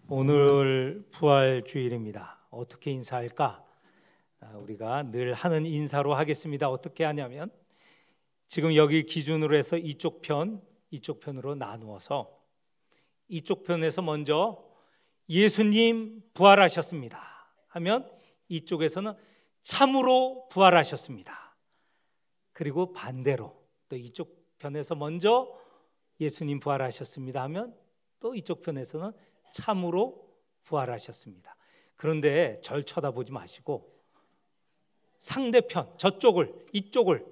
오늘 부활주일입니다. 어떻게 인사할까? 우리가 늘 하는 인사로 하겠습니다. 어떻게 하냐면 지금 여기 기준으로 해서 이쪽 편으로 나누어서 이쪽 편에서 먼저 예수님 부활하셨습니다 하면 이쪽에서는 참으로 부활하셨습니다. 그리고 반대로 또 이쪽 편에서 먼저 예수님 부활하셨습니다 하면 또 이쪽 편에서는 참으로 부활하셨습니다. 그런데 절 쳐다보지 마시고 상대편 이쪽을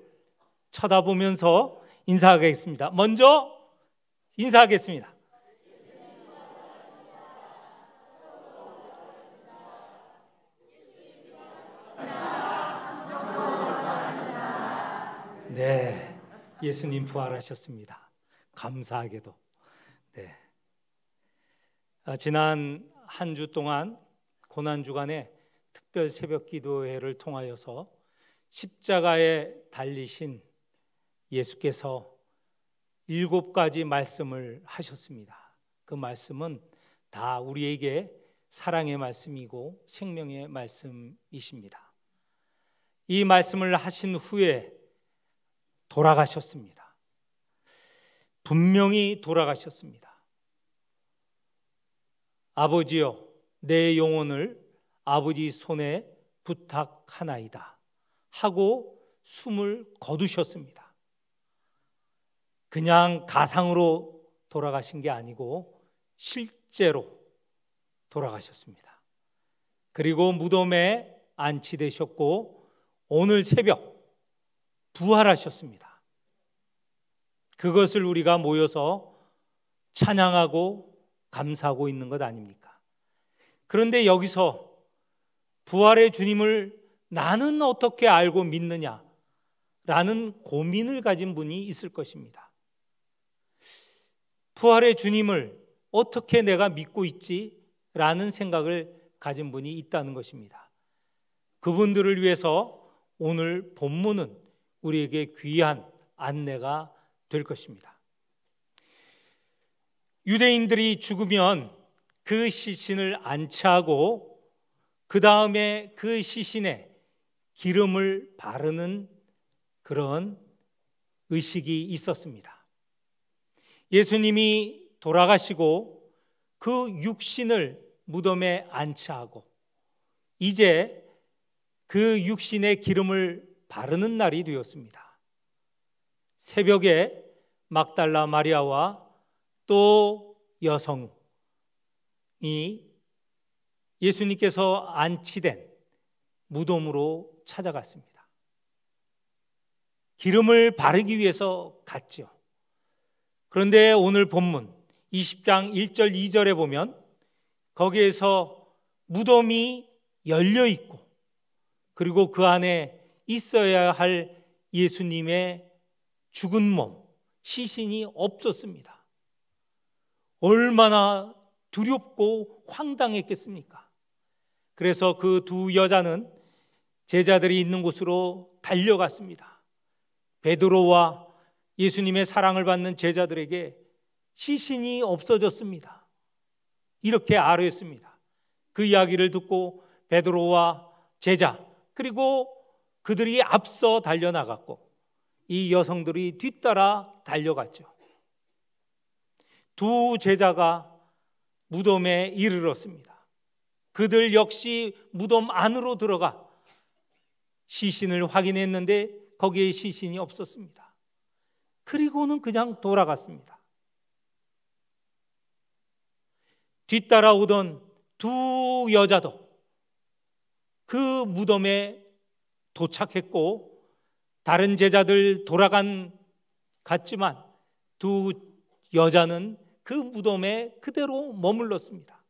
쳐다보면서 인사하겠습니다. 먼저 인사하겠습니다. 네, 예수님 부활하셨습니다. 감사하게도. 네. 지난 한 주 동안 고난주간에 특별 새벽 기도회를 통하여서 십자가에 달리신 예수께서 7가지 말씀을 하셨습니다. 그 말씀은 다 우리에게 사랑의 말씀이고 생명의 말씀이십니다. 이 말씀을 하신 후에 돌아가셨습니다. 분명히 돌아가셨습니다. 아버지여, 내 영혼을 아버지 손에 부탁하나이다 하고 숨을 거두셨습니다. 그냥 가상으로 돌아가신 게 아니고 실제로 돌아가셨습니다. 그리고 무덤에 안치되셨고 오늘 새벽 부활하셨습니다. 그것을 우리가 모여서 찬양하고 감사하고 있는 것 아닙니까? 그런데 여기서 부활의 주님을 나는 어떻게 알고 믿느냐라는 고민을 가진 분이 있을 것입니다. 부활의 주님을 어떻게 내가 믿고 있지라는 생각을 가진 분이 있다는 것입니다. 그분들을 위해서 오늘 본문은 우리에게 귀한 안내가 될 것입니다. 유대인들이 죽으면 그 시신을 안치하고 그 다음에 그 시신에 기름을 바르는 그런 의식이 있었습니다. 예수님이 돌아가시고 그 육신을 무덤에 안치하고 이제 그 육신에 기름을 바르는 날이 되었습니다. 새벽에 막달라 마리아와 또 여성이 예수님께서 안치된 무덤으로 찾아갔습니다. 기름을 바르기 위해서 갔죠. 그런데 오늘 본문 20장 1절 2절에 보면 거기에서 무덤이 열려 있고 그리고 그 안에 있어야 할 예수님의 죽은 몸, 시신이 없었습니다. 얼마나 두렵고 황당했겠습니까? 그래서 그 두 여자는 제자들이 있는 곳으로 달려갔습니다. 베드로와 예수님의 사랑을 받는 제자들에게 시신이 없어졌습니다. 이렇게 아뢰었습니다. 그 이야기를 듣고 베드로와 제자 그리고 그들이 앞서 달려나갔고 이 여성들이 뒤따라 달려갔죠. 두 제자가 무덤에 이르렀습니다. 그들 역시 무덤 안으로 들어가 시신을 확인했는데 거기에 시신이 없었습니다. 그리고는 그냥 돌아갔습니다. 뒤따라오던 두 여자도 그 무덤에 도착했고 다른 제자들 갔지만 두 여자는 그 무덤에 그대로 머물렀습니다.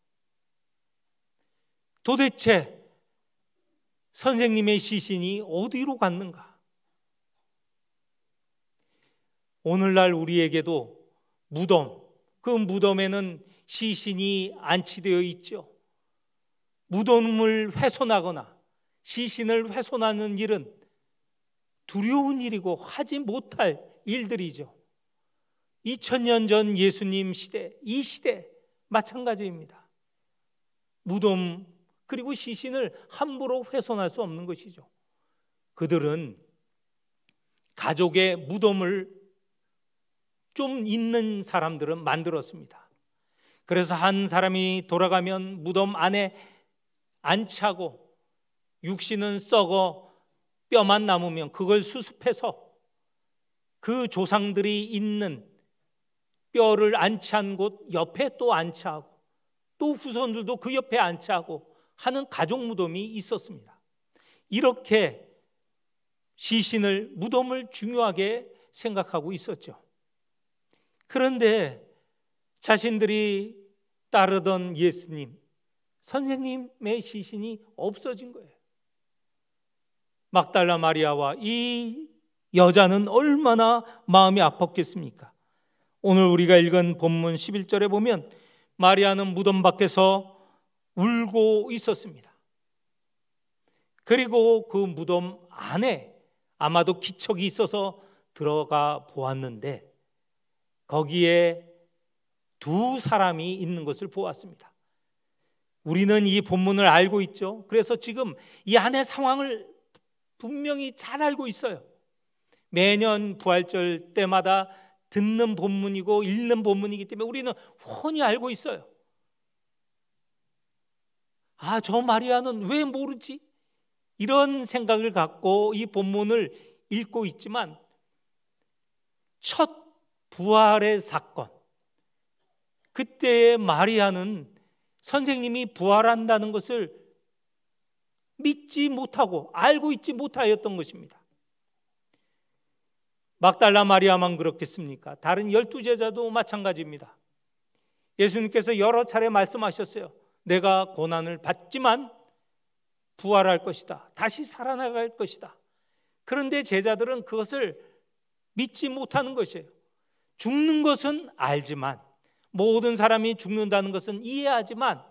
도대체 선생님의 시신이 어디로 갔는가? 오늘날 우리에게도 그 무덤에는 시신이 안치되어 있죠. 무덤을 훼손하거나 시신을 훼손하는 일은 두려운 일이고 하지 못할 일들이죠. 2000년 전 예수님 시대, 이 시대 마찬가지입니다. 무덤 그리고 시신을 함부로 훼손할 수 없는 것이죠. 그들은 가족의 무덤을 좀 있는 사람들은 만들었습니다. 그래서 한 사람이 돌아가면 무덤 안에 안치하고 육신은 썩어 뼈만 남으면 그걸 수습해서 그 조상들이 있는 뼈를 안치한 곳 옆에 또 안치하고 또 후손들도 그 옆에 안치하고 하는 가족 무덤이 있었습니다. 이렇게 시신을, 무덤을 중요하게 생각하고 있었죠. 그런데 자신들이 따르던 예수님, 선생님의 시신이 없어진 거예요. 막달라 마리아와 이 여자는 얼마나 마음이 아팠겠습니까? 오늘 우리가 읽은 본문 11절에 보면 마리아는 무덤 밖에서 울고 있었습니다. 그리고 그 무덤 안에 아마도 기척이 있어서 들어가 보았는데 거기에 두 사람이 있는 것을 보았습니다. 우리는 이 본문을 알고 있죠. 그래서 지금 이 안의 상황을 분명히 잘 알고 있어요. 매년 부활절 때마다 듣는 본문이고 읽는 본문이기 때문에 우리는 훤히 알고 있어요. 아, 저 마리아는 왜 모르지? 이런 생각을 갖고 이 본문을 읽고 있지만 첫 부활의 사건, 그때의 마리아는 선생님이 부활한다는 것을 믿지 못하고 알고 있지 못하였던 것입니다. 막달라 마리아만 그렇겠습니까? 다른 12제자도 마찬가지입니다. 예수님께서 여러 차례 말씀하셨어요. 내가 고난을 받지만 부활할 것이다. 다시 살아나갈 것이다. 그런데 제자들은 그것을 믿지 못하는 것이에요. 죽는 것은 알지만, 모든 사람이 죽는다는 것은 이해하지만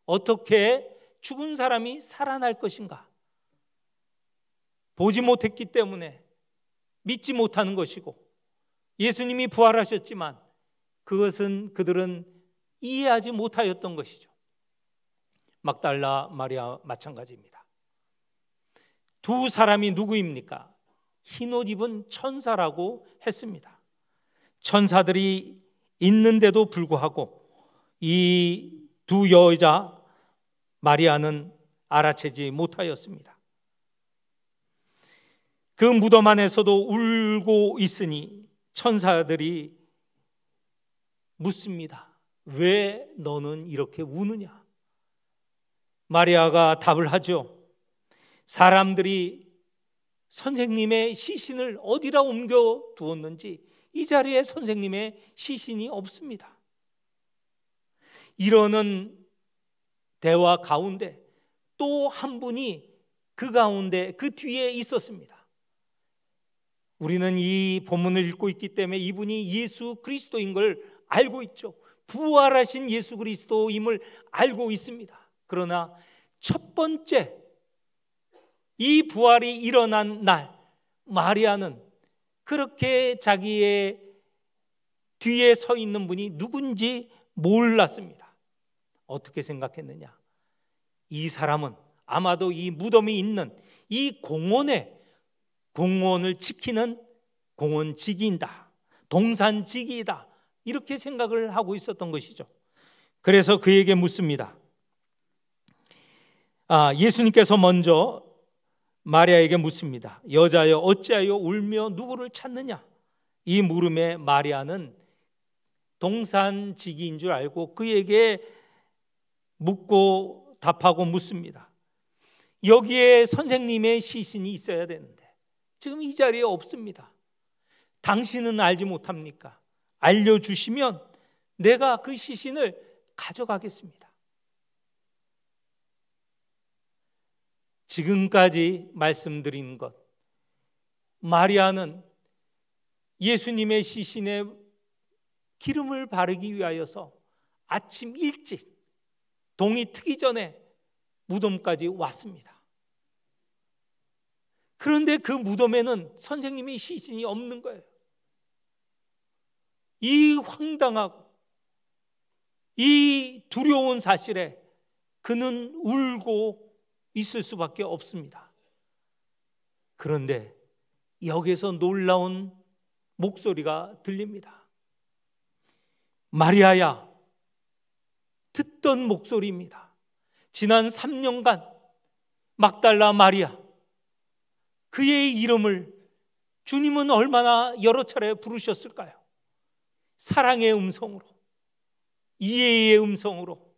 어떻게 죽은 사람이 살아날 것인가? 보지 못했기 때문에 믿지 못하는 것이고, 예수님이 부활하셨지만 그것은 그들은 이해하지 못하였던 것이죠. 막달라 마리아 마찬가지입니다. 두 사람이 누구입니까? 흰옷 입은 천사라고 했습니다. 천사들이 있는데도 불구하고 이 두 여자 마리아는 알아채지 못하였습니다. 그 무덤 안에서도 울고 있으니 천사들이 묻습니다. 왜 너는 이렇게 우느냐? 마리아가 답을 하죠. 사람들이 선생님의 시신을 어디라 옮겨 두었는지 이 자리에 선생님의 시신이 없습니다. 이러는 대화 가운데 또 한 분이 그 가운데 그 뒤에 있었습니다. 우리는 이 본문을 읽고 있기 때문에 이분이 예수 그리스도인 걸 알고 있죠. 부활하신 예수 그리스도임을 알고 있습니다. 그러나 첫 번째 이 부활이 일어난 날 마리아는 그렇게 자기의 뒤에 서 있는 분이 누군지 몰랐습니다. 어떻게 생각했느냐? 이 사람은 아마도 이 무덤이 있는 이 공원을 지키는 공원지기이다, 동산지기이다, 이렇게 생각을 하고 있었던 것이죠. 그래서 그에게 묻습니다. 예수님께서 먼저 마리아에게 묻습니다. 여자여 어찌하여 울며 누구를 찾느냐? 이 물음에 마리아는 동산지기인 줄 알고 그에게 묻고 답하고 묻습니다. 여기에 선생님의 시신이 있어야 되는데 지금 이 자리에 없습니다. 당신은 알지 못합니까? 알려주시면 내가 그 시신을 가져가겠습니다. 지금까지 말씀드린 것, 마리아는 예수님의 시신에 기름을 바르기 위하여서 아침 일찍 동이 트기 전에 무덤까지 왔습니다. 그런데 그 무덤에는 선생님의 시신이 없는 거예요. 이 황당하고 이 두려운 사실에 그는 울고 있을 수밖에 없습니다. 그런데 여기서 놀라운 목소리가 들립니다. 마리아야, 듣던 목소리입니다. 지난 3년간 막달라 마리아, 그의 이름을 주님은 얼마나 여러 차례 부르셨을까요? 사랑의 음성으로, 이해의 음성으로,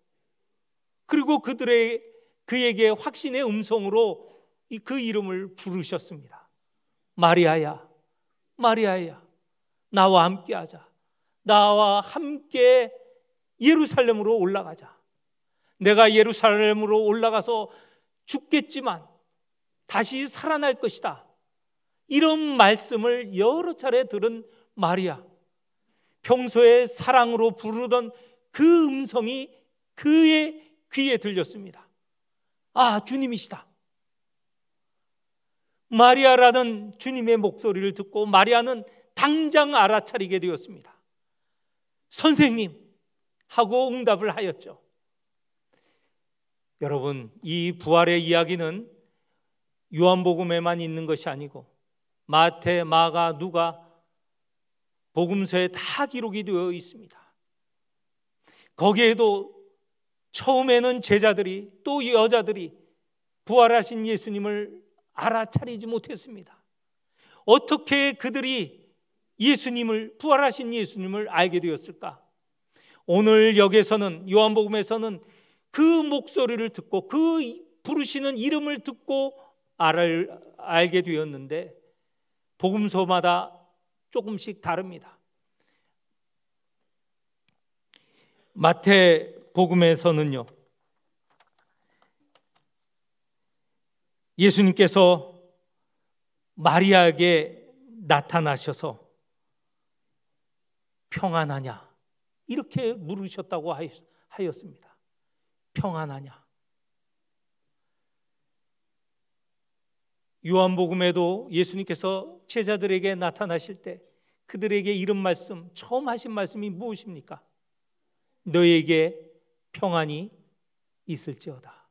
그리고 그에게 확신의 음성으로 그 이름을 부르셨습니다. 마리아야, 마리아야, 나와 함께 하자. 나와 함께 예루살렘으로 올라가자. 내가 예루살렘으로 올라가서 죽겠지만 다시 살아날 것이다. 이런 말씀을 여러 차례 들은 마리아, 평소에 사랑으로 부르던 그 음성이 그의 귀에 들렸습니다. 아, 주님이시다. 마리아라는 주님의 목소리를 듣고 마리아는 당장 알아차리게 되었습니다. 선생님 하고 응답을 하였죠. 여러분, 이 부활의 이야기는 요한복음에만 있는 것이 아니고 마태, 마가, 누가 복음서에 다 기록이 되어 있습니다. 거기에도 처음에는 제자들이, 또 여자들이 부활하신 예수님을 알아차리지 못했습니다. 어떻게 그들이 부활하신 예수님을 알게 되었을까? 오늘 여기서는, 요한복음에서는 그 목소리를 듣고 그 부르시는 이름을 듣고 알게 되었는데 복음서마다 조금씩 다릅니다. 마태복음에서는요, 예수님께서 마리아에게 나타나셔서 평안하냐 이렇게 물으셨다고 하였습니다. 평안하냐. 요한복음에도 예수님께서 제자들에게 나타나실 때 그들에게 이런 말씀, 처음 하신 말씀이 무엇입니까? 너에게 평안이 있을지어다.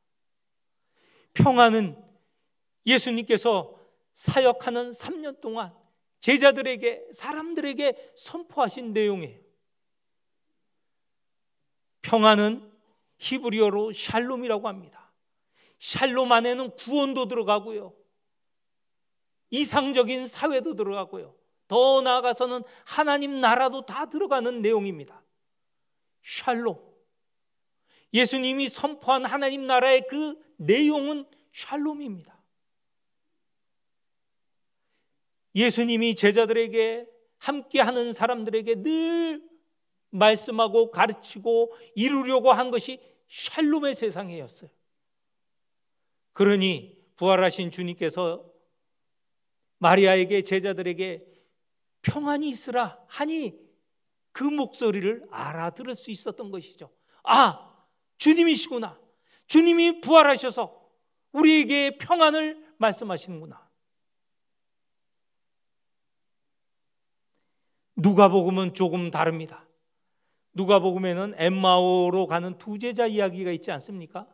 평안은 예수님께서 사역하는 3년 동안 제자들에게, 사람들에게 선포하신 내용이에요. 평안은 히브리어로 샬롬이라고 합니다. 샬롬 안에는 구원도 들어가고요, 이상적인 사회도 들어가고요, 더 나아가서는 하나님 나라도 다 들어가는 내용입니다. 샬롬, 예수님이 선포한 하나님 나라의 그 내용은 샬롬입니다. 예수님이 제자들에게, 함께하는 사람들에게 늘 말씀하고 가르치고 이루려고 한 것이 샬롬의 세상이었어요. 그러니 부활하신 주님께서 마리아에게, 제자들에게 평안이 있으라 하니 그 목소리를 알아들을 수 있었던 것이죠. 아, 주님이시구나. 주님이 부활하셔서 우리에게 평안을 말씀하시는구나. 누가복음은 조금 다릅니다. 누가복음에는 엠마오로 가는 두 제자 이야기가 있지 않습니까?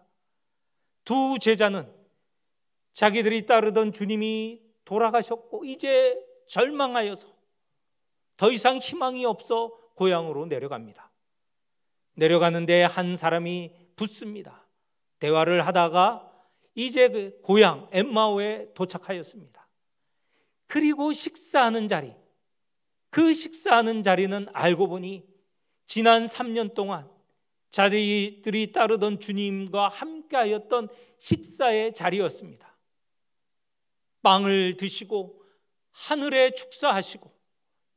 두 제자는 자기들이 따르던 주님이 돌아가셨고 이제 절망하여서 더 이상 희망이 없어 고향으로 내려갑니다. 내려가는데 한 사람이 붙습니다. 대화를 하다가 이제 그 고향 엠마오에 도착하였습니다. 그리고 식사하는 자리, 그 식사하는 자리는 알고 보니 지난 3년 동안 자기들이 따르던 주님과 함께하였던 식사의 자리였습니다. 빵을 드시고 하늘에 축사하시고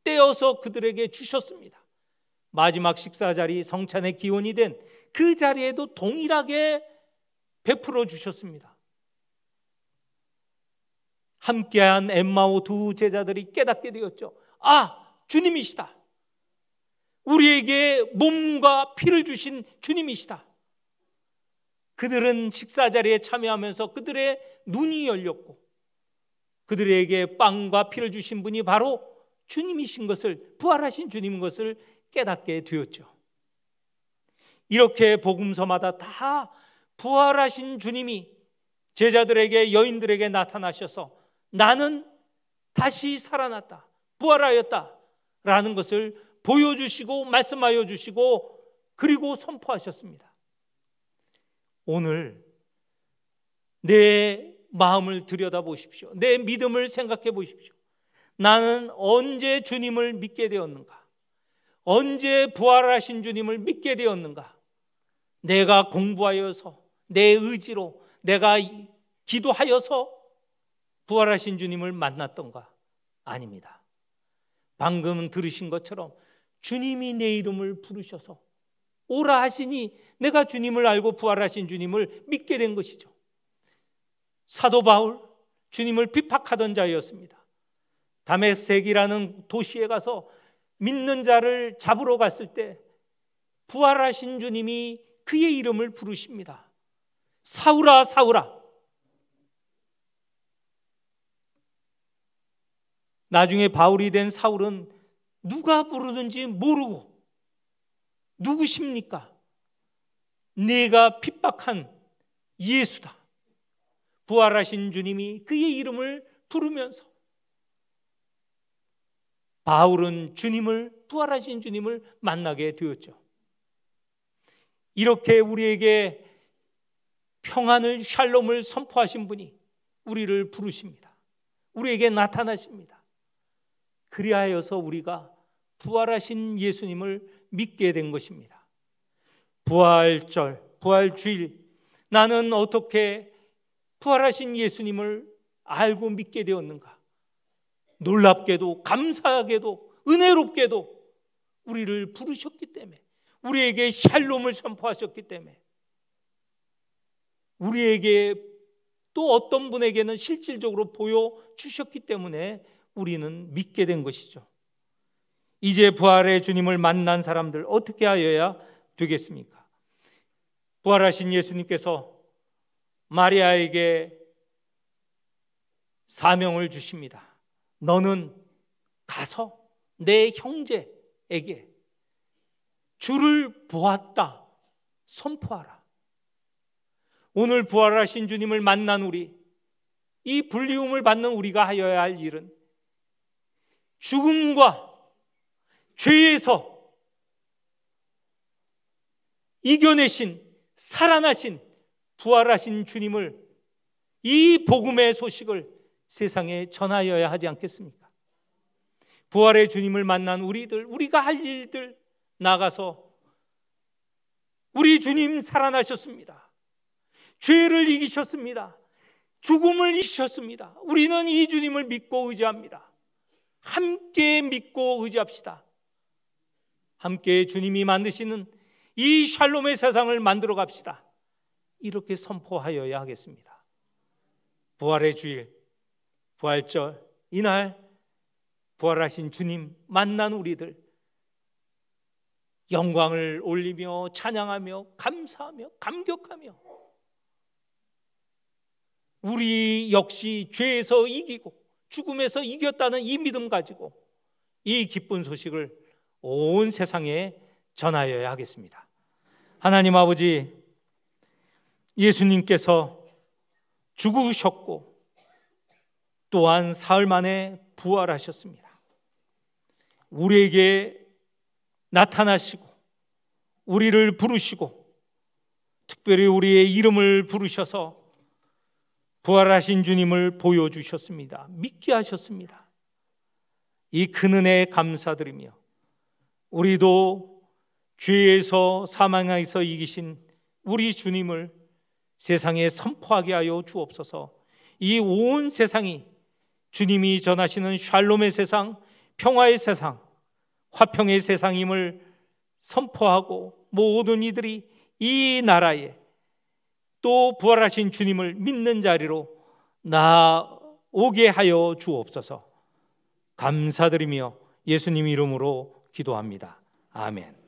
떼어서 그들에게 주셨습니다. 마지막 식사 자리, 성찬의 기원이 된 그 자리에도 동일하게 베풀어 주셨습니다. 함께한 엠마오 두 제자들이 깨닫게 되었죠. 아, 주님이시다. 우리에게 몸과 피를 주신 주님이시다. 그들은 식사 자리에 참여하면서 그들의 눈이 열렸고 그들에게 빵과 피를 주신 분이 바로 주님이신 것을, 부활하신 주님인 것을 깨닫게 되었죠. 이렇게 복음서마다 다 부활하신 주님이 제자들에게, 여인들에게 나타나셔서 나는 다시 살아났다, 부활하였다 라는 것을 보여주시고 말씀하여 주시고 그리고 선포하셨습니다. 오늘 내 마음을 들여다보십시오. 내 믿음을 생각해 보십시오. 나는 언제 주님을 믿게 되었는가? 언제 부활하신 주님을 믿게 되었는가? 내가 공부하여서, 내 의지로, 내가 기도하여서 부활하신 주님을 만났던가? 아닙니다. 방금 들으신 것처럼 주님이 내 이름을 부르셔서 오라 하시니 내가 주님을 알고 부활하신 주님을 믿게 된 것이죠. 사도 바울, 주님을 핍박하던 자였습니다. 다메섹이라는 도시에 가서 믿는 자를 잡으러 갔을 때 부활하신 주님이 그의 이름을 부르십니다. 사울아, 사울아. 나중에 바울이 된 사울은 누가 부르는지 모르고, 누구십니까? 내가 핍박한 예수다. 부활하신 주님이 그의 이름을 부르면서 바울은 부활하신 주님을 만나게 되었죠. 이렇게 우리에게 평안을, 샬롬을 선포하신 분이 우리를 부르십니다. 우리에게 나타나십니다. 그리하여서 우리가 부활하신 예수님을 믿게 된 것입니다. 부활절, 부활주일, 나는 어떻게 부활하신 예수님을 알고 믿게 되었는가? 놀랍게도, 감사하게도, 은혜롭게도 우리를 부르셨기 때문에, 우리에게 샬롬을 선포하셨기 때문에, 우리에게 또 어떤 분에게는 실질적으로 보여주셨기 때문에 우리는 믿게 된 것이죠. 이제 부활의 주님을 만난 사람들 어떻게 하여야 되겠습니까? 부활하신 예수님께서 마리아에게 사명을 주십니다. 너는 가서 내 형제에게 주를 보았다 선포하라. 오늘 부활하신 주님을 만난 우리, 이 불리움을 받는 우리가 하여야 할 일은 죽음과 죄에서 이겨내신, 살아나신, 부활하신 주님을, 이 복음의 소식을 세상에 전하여야 하지 않겠습니까? 부활의 주님을 만난 우리들, 우리가 할 일들, 나가서 우리 주님 살아나셨습니다. 죄를 이기셨습니다. 죽음을 이기셨습니다. 우리는 이 주님을 믿고 의지합니다. 함께 믿고 의지합시다. 함께 주님이 만드시는 이 샬롬의 세상을 만들어 갑시다. 이렇게 선포하여야 하겠습니다. 부활의 주일, 부활절, 이날 부활하신 주님 만난 우리들 영광을 올리며 찬양하며 감사하며 감격하며 우리 역시 죄에서 이기고 죽음에서 이겼다는 이 믿음 가지고 이 기쁜 소식을 온 세상에 전하여야 하겠습니다. 하나님 아버지, 예수님께서 죽으셨고 또한 사흘 만에 부활하셨습니다. 우리에게 나타나시고 우리를 부르시고 특별히 우리의 이름을 부르셔서 부활하신 주님을 보여주셨습니다. 믿게 하셨습니다. 이 큰 은혜에 감사드리며 우리도 죄에서 사망에서 이기신 우리 주님을 세상에 선포하게 하여 주옵소서. 이 온 세상이 주님이 전하시는 샬롬의 세상, 평화의 세상, 화평의 세상임을 선포하고 모든 이들이 이 나라에 또 부활하신 주님을 믿는 자리로 나오게 하여 주옵소서. 감사드리며 예수님 이름으로 기도합니다. 아멘.